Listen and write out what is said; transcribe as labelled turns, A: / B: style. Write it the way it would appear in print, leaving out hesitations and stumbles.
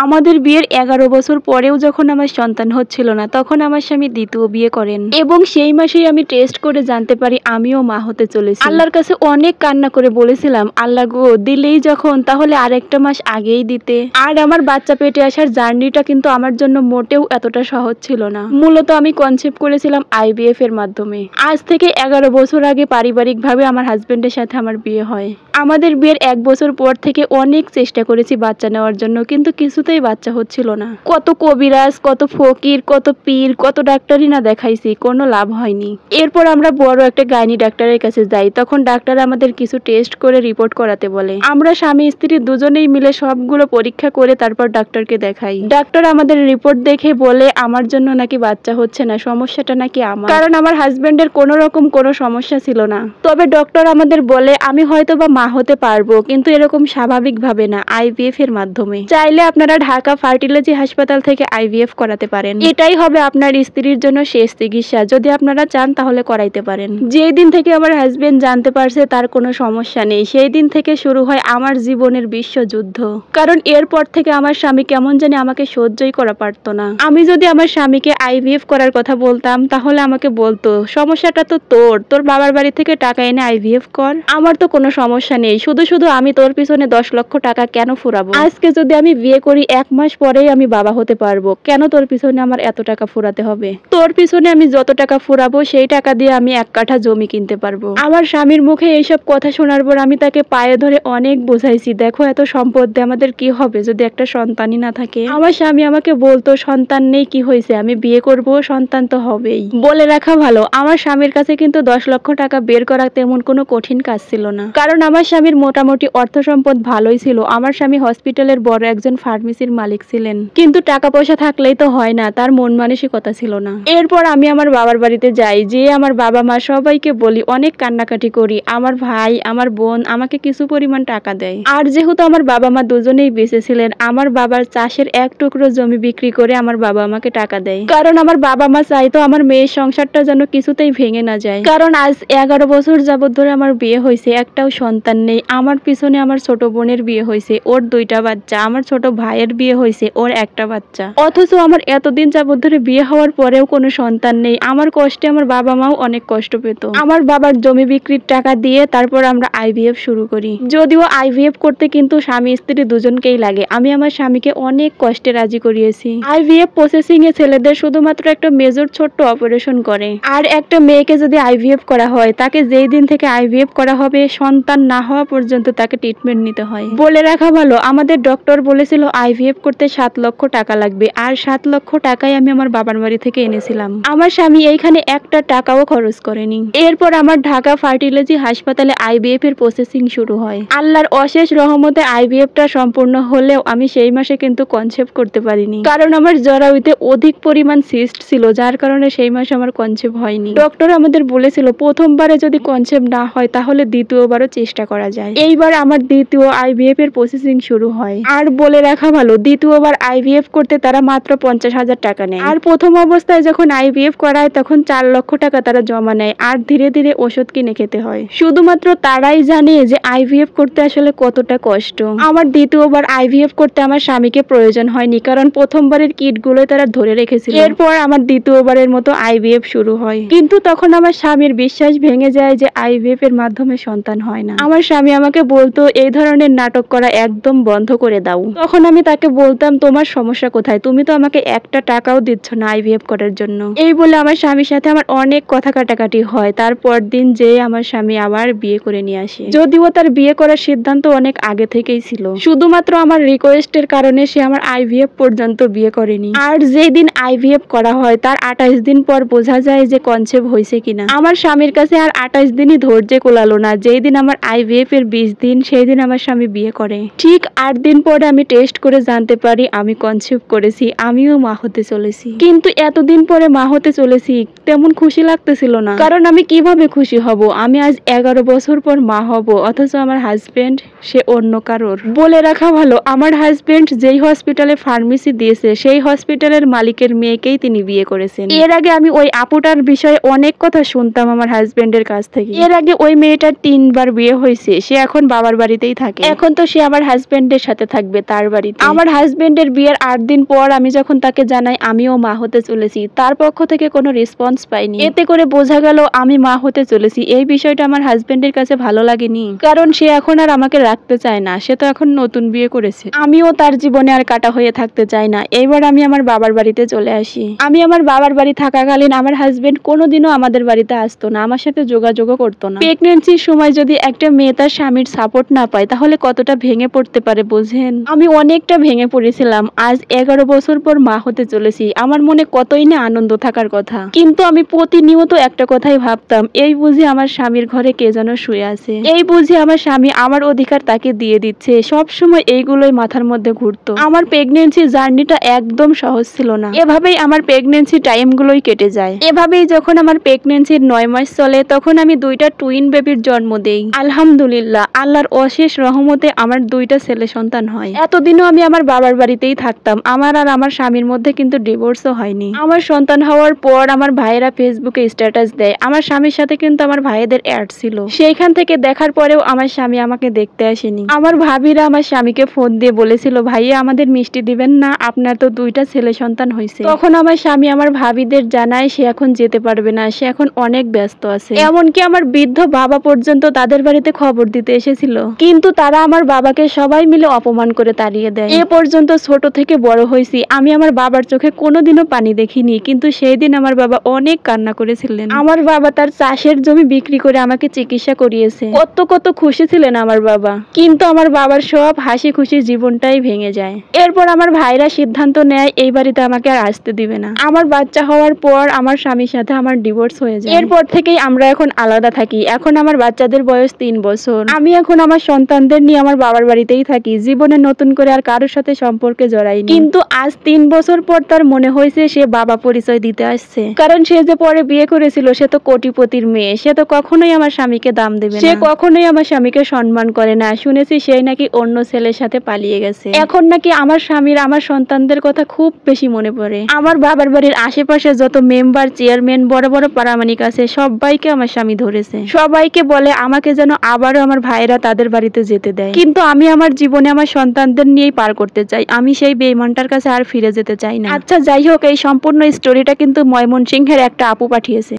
A: আমাদের বিয়ের 11 বছর পরেও যখন আমার সন্তান হচ্ছিল না, তখন আমার স্বামী দ্বিতীয় বিয়ে করেন এবং সেই মাসেই আমি টেস্ট করে জানতে পারি আমিও মা হতে চলেছি। আল্লাহর কাছে অনেক কান্না করে বলেছিলাম, আল্লাহ গো, দিলেই যখন তাহলে আরেকটা মাস আগেই দিতে। আর আমার বাচ্চা পেটে আসার জার্নিটা কিন্তু আমার জন্য মোটেও এতটা সহজ ছিল না। মূলত আমি কনসেপ্ট করেছিলাম IVF এর মাধ্যমে। আজ থেকে 11 বছর আগে পারিবারিকভাবে আমার হাজবেন্ডের সাথে আমার বিয়ে হয়। আমাদের বিয়ের 1 বছর পর থেকে অনেক চেষ্টা করেছি বাচ্চা নেওয়ার জন্য, কিন্তু কিছুতেই বাচ্চা হচ্ছিল না। কত কবিরাজ, কত ফকির, কত পীর, কত ডাক্তারই না দেখাইছি, কোনো লাভ হয়নি। এরপর আমরা বড় একটা গাইনি ডাক্তারের কাছে যাই। তখন ডাক্তার আমাদের কিছু টেস্ট করে রিপোর্ট করাতে বলে। আমরা স্বামী স্ত্রী দুজনেই মিলে সবগুলো পরীক্ষা করে তারপর ডাক্তারকে দেখাই। ডাক্তার আমাদের রিপোর্ট দেখে বলে আমার জন্য নাকি বাচ্চা হচ্ছে না, সমস্যাটা নাকি আমার, কারণ আমার হাজবেন্ডের কোনো রকম কোনো সমস্যা ছিল না। তবে ডক্টর আমাদের বলে আমি হয়তো বা মা হতে পারবো, কিন্তু এরকম স্বাভাবিকভাবে না, IVF এর মাধ্যমে। চাইলে আপনারা ঢাকা ফার্টিলিটি হাসপাতাল থেকে IVF করাতে পারেন। এটাই হবে আপনার স্ত্রীর জন্য শেষ চিকিৎসা। যদি আপনারা চান তাহলে করাইতে পারেন। যেই দিন থেকে আমার হাজবেন্ড জানতে পারছে তার কোনো সমস্যা নেই, সেই দিন থেকে শুরু হয় আমার জীবনের বিশ্বযুদ্ধ। কারণ এরপর থেকে আমার স্বামী কেমন জানি আমাকে সহ্যই করা পারতো না। আমি যদি আমার স্বামীকে IVF করার কথা বলতাম, তাহলে আমাকে বলতো সমস্যাটা তো তোর বাবার বাড়ি থেকে টাকা এনে IVF কর, আমার তো কোনো সমস্যা নেই, শুধু শুধু আমি তোর পিছনে 10 লক্ষ টাকা কেন ফুরাবো? আজকে যদি আমি বিয়ে করি 1 মাস পরেই আমি বাবা হতে পারবো, কেন তোর পিছনে আমার এত টাকা ফুরাতে হবে? তোর পিছনে আমি যত টাকা ফুরাবো সেই টাকা দিয়ে আমি 1 কাঠা জমি কিনতে পারবো। আমার স্বামীর মুখে এইসব কথা শোনার পর আমি তাকে পায়ে ধরে অনেক বোঝাইছি, দেখো এত সম্পদ দিয়ে আমাদের কি হবে যদি একটা সন্তানই না থাকে। আমার স্বামী আমাকে বলতো সন্তান নেই কি হয়েছে, আমি বিয়ে করব, সন্তান তো হবেই। বলে রাখা ভালো, আমার স্বামীর কাছে কিন্তু 10 লক্ষ টাকা বের করা তেমন কোনো কঠিন কাজ ছিল না, কারণ আমার স্বামীর মোটামুটি অর্থ সম্পদ ভালোই ছিল। আমার স্বামী হসপিটালের বড় একজন ফার্মেসির মালিক ছিলেন, কিন্তু টাকা পয়সা থাকলেই তো হয় না, তার মন মানসিকতা ছিল না। এরপর আমি আমার বাবার বাড়িতে যাই, যে আমার বাবা মা সবাইকে বলি, অনেক কান্নাকাটি করি। আমার ভাই, আমার বোন আমাকে কিছু পরিমাণ টাকা দেয়। আর যেহেতু আমার বাবা মা দুজনেই বেঁচে ছিলেন, আমার বাবার চাষের 1 টুকরো জমি বিক্রি করে আমার বাবা আমাকে টাকা দেয়, কারণ আমার বাবা মা চাইতো আমার মেয়ের সংসারটা যেন কিছুতেই ভেঙে না যায়। কারণ আজ 11 বছর যাবত ধরে আমার বিয়ে হয়েছে, একটাও সন্তান নেই। আমার পিছনে আমার ছোট বোনের বিয়ে হয়েছে, ওর 2টা বাচ্চা। আমার ছোট ভাইয়ের বিয়ে হয়েছে, ওর 1টা বাচ্চা। অথচ আমার এতদিন যাবত ধরে বিয়ে হওয়ার পরেও কোনো সন্তান নেই। আমার কষ্টে আমার বাবা মাও অনেক কষ্ট পেত। আমার বাবার জমি বিক্রির টাকা দিয়ে তারপর আমরা IVF শুরু করি। যদিও IVF করতে কিন্তু স্বামী স্ত্রী দুজনকেই লাগে। আমি আমার স্বামীকে অনেক কষ্টে রাজি করিয়েছি। IVF প্রসেসিং এ ছেলেদের শুধুমাত্র একটা মেজর ছোট্ট অপারেশন করে, আর একটা মেয়েকে যদি IVF করা হয়, তাকে যেই দিন থেকে IVF করা হবে সন্তান না হওয়া পর্যন্ত তাকে ট্রিটমেন্ট নিতে হয়। বলে রাখা ভালো, আমাদের ডক্টর বলেছিল IVF করতে 7 লক্ষ টাকা লাগবে, আর 7 লক্ষ টাকাই আমি আমার বাবার বাড়ি থেকে এনেছিলাম। আমার স্বামী এইখানে একটা টাকাও খরচ করেনি। এরপর আমার ঢাকা ফার্টিলিটি হাসপাতালে IVF এর প্রসেসিং শুরু হয়। আল্লাহর অশেষ রহমতে IVF টা সম্পূর্ণ হলেও আমি সেই মাসে কিন্তু কনসেপ্ট করতে পারিনি, কারণ আমার জরায়ুতে অধিক পরিমাণ সিস্ট ছিল, যার কারণে সেই মাসে আমার কনসেপ্ট হয়নি। ডক্টর আমাদের বলেছিল প্রথমবারে যদি কনসেপ্ট না হয় তাহলে দ্বিতীয়বারও চেষ্টা করা যায়। এইবার আমার দ্বিতীয় IVF এর প্রসেসিং শুরু হয়। আর বলে রাখা ভালো, দ্বিতীয়বার IVF করতে তারা মাত্র 50,000 টাকা নেয়। আর প্রথম অবস্থায় যখন IVF করায় তখন 4 লক্ষ টাকা তারা জমা নেয়, আর ধীরে ধীরে ওষুধ কিনে খেতে হয়। শুধুমাত্র তারাই জানে যে IVF করতে আসলে কতটা কষ্ট। আমার দ্বিতীয়বার IVF করতে আমার স্বামীকে প্রয়োজন হয়নি, কারণ প্রথমবারের কিটগুলো তারা ধরে রেখেছিল। এরপর আমার দ্বিতীয়বারের মতো IVF শুরু হয়, কিন্তু তখন আমার স্বামীর বিশ্বাস ভেঙে যায় যে IVF এর মাধ্যমে সন্তান হয় না। আমার স্বামী আমাকে বলতো এই ধরনের নাটক করা একদম বন্ধ করে দাও। তখন আমি তাকে বলতাম তোমার সমস্যা কোথায়, তুমি তো আমাকে একটা টাকাও দিচ্ছ না IVF করার জন্য। এই বলে আমার স্বামীর সাথে আমার অনেক কথা কাটাকাটি হয়। তারপর দিন যে আমার স্বামী আবার বিয়ে করে নিয়ে আসে, যদিও তার বিয়ে করার সিদ্ধান্ত অনেক আগে থেকেই ছিল, শুধুমাত্র আমার রিকোয়েস্টের কারণে সে আমার IVF পর্যন্ত বিয়ে করেনি। আর যেই দিন IVF করা হয় তার 28 দিন পর বোঝা যায় যে কনসেপ্ট হয়েছে কিনা। আমার স্বামীর কাছে আর 28 দিনই ধৈর্য কোলালো না। যেই দিন আমার IVF এর 20 দিন, সেই দিন আমার স্বামী বিয়ে করে। ঠিক 8 দিন পরে আমি টেস্ট করে জানতে পারি আমি কনসেপ্ট করেছি, আমিও মা হতে চলেছি। কিন্তু এতদিন পরে মা হতে চলেছি তেমন খুশি লাগতেছিল না, কারণ আমি কিভাবে খুশি হব? আমি আজ 11 বছর পর মা হব, অথচ আমার হাজবেন্ড সে অন্য কারোর। বলে রাখা ভালো, আমার হাজবেন্ড যেই হসপিটালে ফার্মেসি দিয়েছে সেই হসপিটালের মালিকের মেয়েকেই তিনি বিয়ে করেছেন। এর আগে আমি ওই আপুটার বিষয়ে অনেক কথা শুনতাম আমার হাজবেন্ডের কাছ থেকে। এর আগে ওই মেয়েটার 3 বার বিয়ে হয়েছে, সে এখন বাবার বাড়িতেই থাকে। এখন তো সে আমার হাজবেন্ডের সাথে থাকবে তার বাড়িতে। আমার হাজবেন্ডের বিয়ের 8 দিন পর আমি যখন তাকে জানাই আমিও মা হতে চলেছি, তার পক্ষ থেকে কোনো রেসপন্স পাইনি। এতে করে বোঝা গেল আমি মা হতে চলেছি। এই বিষয়টা আমার হাজবেন্ডের কাছে ভালো লাগেনি, কারণ সে এখন আর আমাকে রাখতে চায় না। সে তো এখন নতুন বিয়ে করেছে। আমিও তার জীবনে আর কাটা হয়ে থাকতে চাই না। এইবার আমি আমার বাবার বাড়িতে চলে আসি। আমি আমার বাবার বাড়ি থাকাকালীন আমার হাজবেন্ড কোনোদিনও আমাদের বাড়িতে আসতো না, আমার সাথে যোগাযোগও করতো না। প্রেগনেন্সির সময় যদি একটা মেয়ে তার স্বামীর সাপোর্ট না পায় তাহলে কতটা ভেঙে পড়তে পারে বোঝেন। আমি অনেকটা ভেঙে পড়েছিলাম। আজ 11 বছর পর মা হতে চলেছি। আমার মনে কতই না আনন্দ থাকার কথা, কিন্তু আমি প্রতিনিয়ত একটা কথাই ভাবতাম, এই বুঝি আমার স্বামীর ঘরে কে যেন শুয়ে আছে, এই বুঝি আমার স্বামী আমার অধিকার তাকে দিয়ে দিচ্ছে। সব সময় এইগুলোই মাথার মধ্যে ঘুরতো। আমার প্রেগনেন্সি জার্নিটা একদম সহজ ছিল না। এভাবেই আমার প্রেগনেন্সি টাইমগুলোই কেটে যায়। এভাবেই যখন আমার প্রেগনেন্সির 9 মাস চলে তখন আমি 2টা টুইন বেবির জন্ম দেই। আলহামদুলিল্লাহ, আল্লাহর অশেষ রহমতে আমার 2টা ছেলে সন্তান হয়। এতদিনও আমি আমার বাবার বাড়িতেই থাকতাম। আমার আর আমার স্বামীর মধ্যে কিন্তু ডিভোর্সও হয়নি। আমার সন্তান হওয়ার পর আমার ভাইয়েরা ফেসবুকে স্ট্যাটাস দেয়। আমার স্বামীর সাথে কিন্তু আমার ভাইদের অ্যাড ছিল। সেইখান থেকে দেখার পরেও আমার স্বামী আমাকে দেখতে আসেনি। আমার ভাবিরা আমার স্বামীকে ফোন দিয়ে বলেছিল, ভাইয়া আমাদের মিষ্টি দিবেন না, আপনার তো 2টা ছেলে সন্তান হয়েছে। তখন আমার স্বামী আমার ভাবিদের জানায় সে এখন যেতে পারবে না, সে এখন অনেক ব্যস্ত আছে। এমনকি আমার বৃদ্ধ বাবা পর্যন্ত তাদের বাড়িতে খবর দিতে এসেছিল, কিন্তু তারা আমার বাবাকে সবাই মিলে অপমান করে তাড়িয়ে দেয়। এ পর্যন্ত ছোট থেকে বড় হয়েছি, আমি আমার বাবার চোখে কোনোদিনও পানি দেখিনি, কিন্তু সেই দিন আমার বাবা অনেক কান্না করেছিলেন। আমার বাবা তার চাষের জমি বিক্রি করে আমাকে চিকিৎসা করিয়েছে। কত কত খুশি ছিলেন আমার বাবা, কিন্তু আমার বাবার সব হাসি খুশি জীবনটাই ভেঙে যায়। এরপর আমার ভাইরা সিদ্ধান্ত নেয় এই বাড়িতে আমাকে আর আসতে দিবে না। আমার বাচ্চা হওয়ার পর আমার স্বামীর সাথে আমার ডিভোর্স হয়ে যায়। এরপর থেকেই আমরা এখন আলাদা থাকি। এখন আমার বাচ্চাদের বয়স 3 বছর। আমি এখন আমার সন্তানদের নিয়ে আমার বাবার বাড়িতেই থাকি। জীবনে নতুন করে আর কারোর সাথে সম্পর্কে জড়াইনি। কিন্তু আজ 3 বছর পর তার মনে হয়েছে সে বাবা পরিচয় দিতে আসছে, কারণ সে যে পরে বিয়ে করেছিল সে তো কোটিপতির মেয়ে। সে তো কখনোই আমার স্বামীকে দাম দেবে না, সে কখনোই আমার স্বামীকে সম্মান করে না। শুনেছি সেই নাকি অন্য ছেলের সাথে পালিয়ে গেছে। এখন নাকি আমার স্বামীর আমার সন্তানদের কথা খুব বেশি মনে পড়ে। আমার বাবার বাড়ির আশেপাশে যত মেম্বার, চেয়ারম্যান, বড় বড় পারামানিক আছে সবাইকে আমার স্বামী ধরেছে। সবাইকে বলে আমাকে যেন আবারও আমার ভাইরা তাদের বাড়িতে যেতে দেয়, কিন্তু আমি আমার জীবনে আমার সন্তানদের নিয়েই পার করতে চাই। আমি সেই বেঈমানটার কাছে আর ফিরে যেতে চাই না। আচ্ছা যাই হোক, এই সম্পূর্ণ স্টোরিটা কিন্তু ময়মনসিংহের একটা আপু পাঠিয়েছে।